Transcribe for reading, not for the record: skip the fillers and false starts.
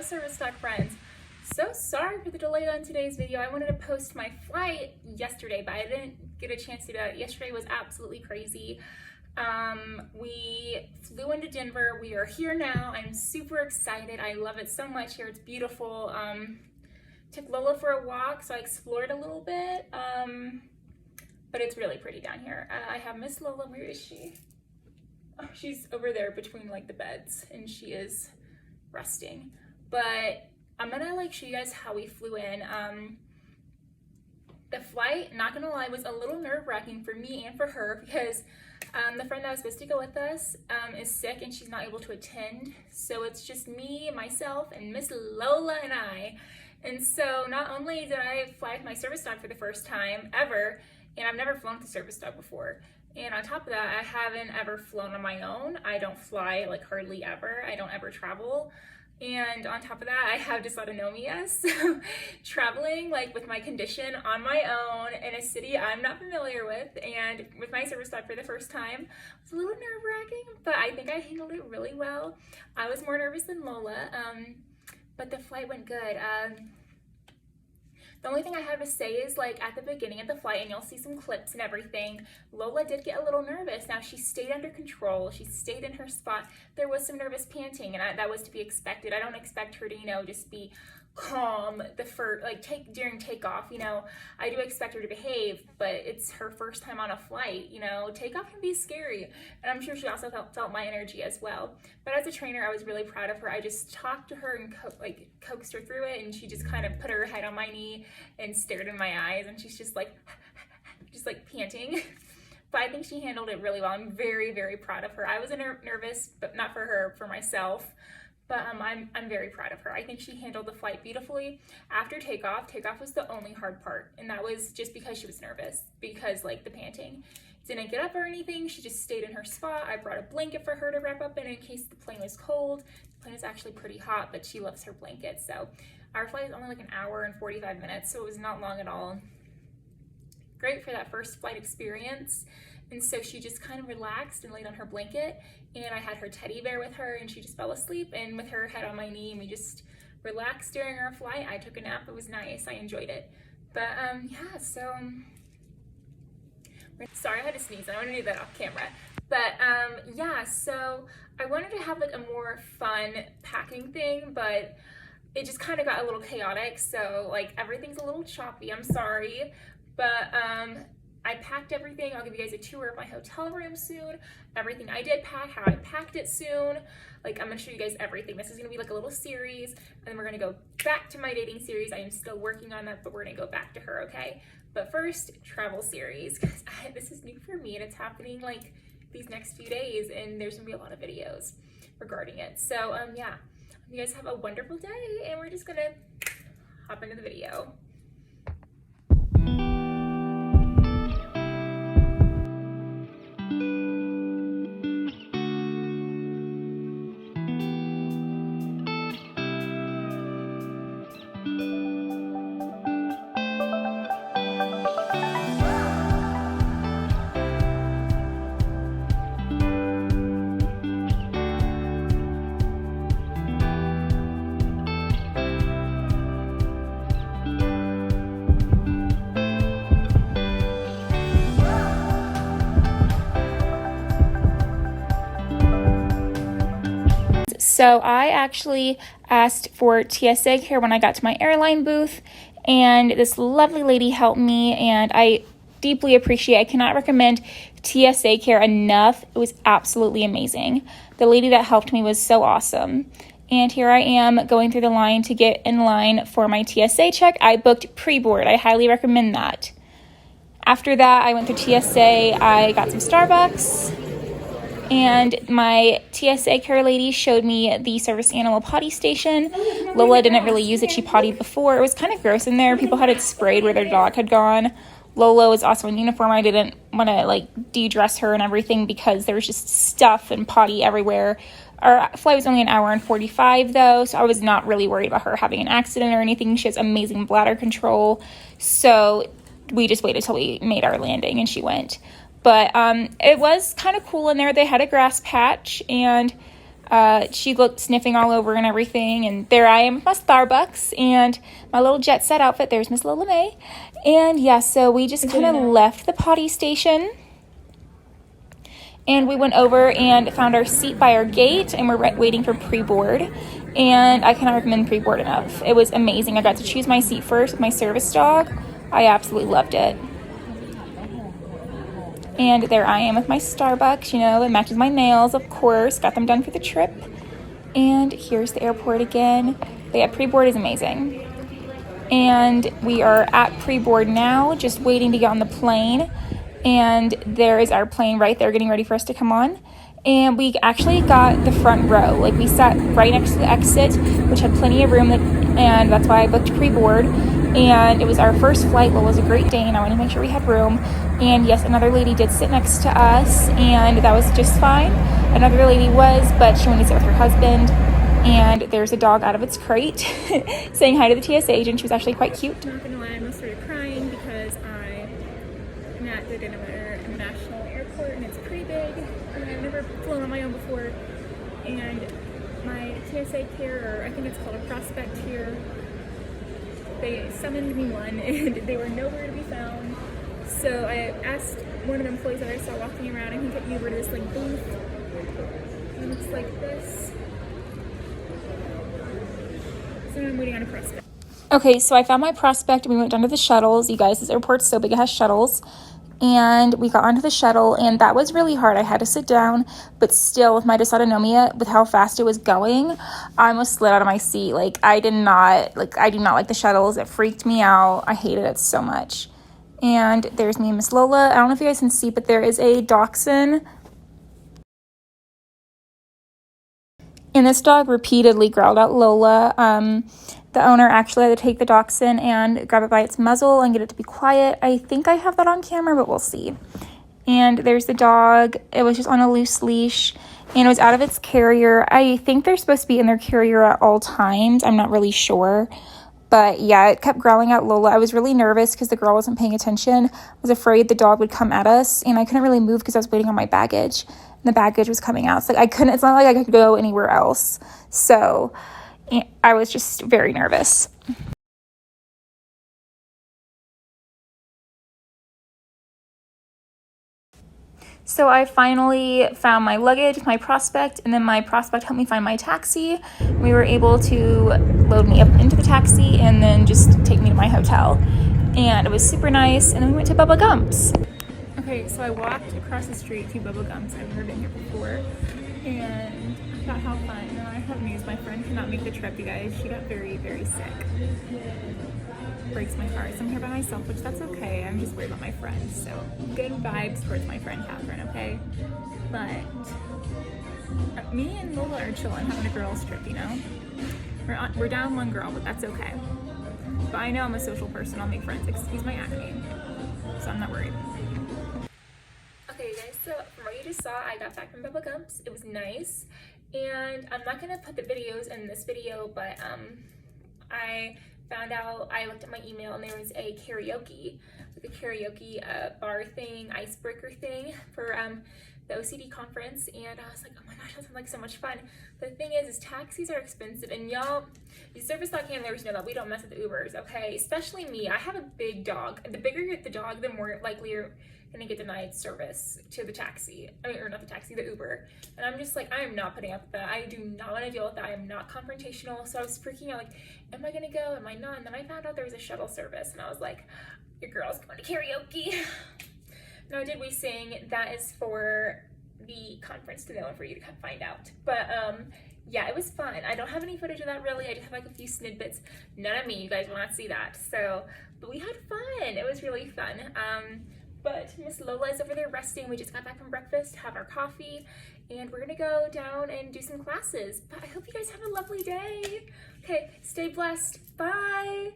Service Stock friends, so sorry for the delay on today's video. I wanted to post my flight yesterday, but I didn't get a chance to do it. Yesterday was absolutely crazy. We flew into Denver. We are here now. I'm super excited. I love it so much here. It's beautiful. Took Lola for a walk, so I explored a little bit, but it's really pretty down here. I have Miss Lola. Where is she? Oh, she's over there between like the beds, and she is resting. But I'm gonna show you guys how we flew in. The flight, not gonna lie, was a little nerve-wracking for me and for her because the friend that was supposed to go with us is sick and she's not able to attend. So it's just me, myself, and Miss Lola and I. And so not only did I fly with my service dog for the first time ever, and I've never flown with a service dog before. And on top of that, I haven't ever flown on my own. I don't fly hardly ever. I don't ever travel. And on top of that, I have dysautonomia, so traveling with my condition on my own in a city I'm not familiar with and with my service dog for the first time was a little nerve-wracking, but I think I handled it really well. I was more nervous than Lola, but the flight went good. The only thing I have to say is at the beginning of the flight, and you'll see some clips and everything, Lola did get a little nervous. Now she stayed under control. She stayed in her spot. There was some nervous panting, and that was to be expected. I don't expect her to, just be calm during takeoff. I do expect her to behave, but it's her first time on a flight. Takeoff can be scary, and I'm sure she also felt my energy as well. But as a trainer, I was really proud of her. I just talked to her and coaxed her through it, and she just kind of put her head on my knee and stared in my eyes, and she's just panting. But I think she handled it really well. I'm very, very proud of her. I was nervous, but not for her, for myself. But I'm very proud of her. I think she handled the flight beautifully. After takeoff was the only hard part, and that was just because she was nervous, because the panting. Didn't get up or anything, she just stayed in her spot. I brought a blanket for her to wrap up in case the plane was cold. The plane is actually pretty hot, but she loves her blanket. So our flight is only an hour and 45 minutes, so it was not long at all. Great for that first flight experience. And so she just kind of relaxed and laid on her blanket, and I had her teddy bear with her, and she just fell asleep, and with her head on my knee, and we just relaxed during our flight. I took a nap. It was nice. I enjoyed it. But yeah, so sorry, I had to sneeze. I don't want to do that off camera. But yeah, so I wanted to have a more fun packing thing, but it just kind of got a little chaotic. So everything's a little choppy. I'm sorry. But I packed everything. I'll give you guys a tour of my hotel room soon. Everything I did pack, how I packed it soon. I'm gonna show you guys everything. This is gonna be a little series, and then we're gonna go back to my dating series. I am still working on that, but we're gonna go back to her, okay? But first, travel series, because this is new for me, and it's happening these next few days, and there's gonna be a lot of videos regarding it. So yeah, you guys have a wonderful day, and we're just gonna hop into the video. So I actually asked for TSA care when I got to my airline booth, and this lovely lady helped me, and I deeply appreciate it. I cannot recommend TSA care enough. It was absolutely amazing. The lady that helped me was so awesome. And here I am going through the line to get in line for my TSA check. I booked pre-board. I highly recommend that. After that, I went through TSA. I got some Starbucks. And my TSA care lady showed me the service animal potty station. Lola didn't really use it. She pottied before. It was kind of gross in there. People had it sprayed where their dog had gone. Lola was also in uniform. I didn't want to de-dress her and everything because there was just stuff and potty everywhere. Our flight was only an hour and 45 though, so I was not really worried about her having an accident or anything. She has amazing bladder control. So we just waited till we made our landing and she went. But it was kind of cool in there. They had a grass patch, and She looked sniffing all over and everything, and there I am with my Starbucks and my little jet set outfit. There's Miss Lola May. And yeah, so we just kind of left the potty station, and we went over and found our seat by our gate, and we're waiting for pre-board. And I cannot recommend pre-board enough. It was amazing. I got to choose my seat first with my service dog. I absolutely loved it. And there I am with my Starbucks, you know, it matches my nails, of course. Got them done for the trip. And here's the airport again. But yeah, pre-board is amazing. And we are at pre-board now, just waiting to get on the plane. And there is our plane right there getting ready for us to come on. And we actually got the front row. Like, we sat right next to the exit, which had plenty of room, and that's why I booked pre-board. And it was our first flight. Well, it was a great day, and I wanted to make sure we had room. And yes, another lady did sit next to us, and that was just fine. Another lady was, but she wanted to sit with her husband. And there's a dog out of its crate saying hi to the TSA agent. She was actually quite cute. I'm not gonna lie, I almost started crying because I'm at the Denver International Airport, and it's pretty big, and I've never flown on my own before. And my TSA care, or I think it's called a prospect here, they summoned me one, and they were nowhere to be found. So I asked one of the employees that I saw walking around, and he took me over to this like booth, and it's like this. So I'm waiting on a prospect. Okay, so I found my prospect, and we went down to the shuttles. You guys, this airport's so big, it has shuttles. And we got onto the shuttle, and that was really hard. I had to sit down, but still, with my dysautonomia, with how fast it was going, I almost slid out of my seat. Like, I do not like the shuttles. It freaked me out. I hated it so much. And there's me and Miss Lola. I don't know if you guys can see, but there is a dachshund. And this dog repeatedly growled at Lola. The owner actually had to take the dachshund and grab it by its muzzle and get it to be quiet. I think I have that on camera, but we'll see. And there's the dog. It was just on a loose leash, and it was out of its carrier. I think they're supposed to be in their carrier at all times. I'm not really sure. But yeah, it kept growling at Lola. I was really nervous because the girl wasn't paying attention. I was afraid the dog would come at us, and I couldn't really move because I was waiting on my baggage. And the baggage was coming out. So it's not like I could go anywhere else. So I was just very nervous. So I finally found my luggage, my prospect, and then my prospect helped me find my taxi. We were able to load me up into the taxi and then just take me to my hotel. And it was super nice, and then we went to Bubba Gump's. Okay, so I walked across the street to Bubba Gump's. I've never been here before, and I thought how fun. And I have news, my friend could not make the trip, you guys. She got very, very sick. Breaks my heart. So I'm here by myself, which that's okay. I'm just worried about my friend. So good vibes towards my friend Catherine, okay? But me and Lola are chilling, having a girls trip, you know? We're down one girl, but that's okay. But I know I'm a social person. I'll make friends. Excuse my acne. So I'm not worried. Okay, guys, so from what you just saw, I got back from Bubba Gump's. It was nice. And I'm not going to put the videos in this video, but I found out, I looked at my email, and there was a karaoke bar thing, icebreaker thing for the OCD conference, and I was like, oh my gosh, that sounds like so much fun. But the thing is taxis are expensive, and y'all, you service dog handlers know that we don't mess with the Ubers, okay? Especially me. I have a big dog. The bigger the dog, the more likely you're gonna get denied service to the taxi. Or not the taxi, the Uber. And I'm just like, I am not putting up with that. I do not want to deal with that. I am not confrontational. So I was freaking out, like, am I gonna go? Am I not? And then I found out there was a shuttle service, and I was like, your girl's going to karaoke. Now, did we sing? That is for the conference to know and for you to come find out. But yeah, it was fun. I don't have any footage of that really. I just have like a few snippets. None of me. You guys will not see that. So, but we had fun. It was really fun. But Miss Lola is over there resting. We just got back from breakfast, have our coffee, and we're gonna go down and do some classes. But I hope you guys have a lovely day. Okay, stay blessed. Bye.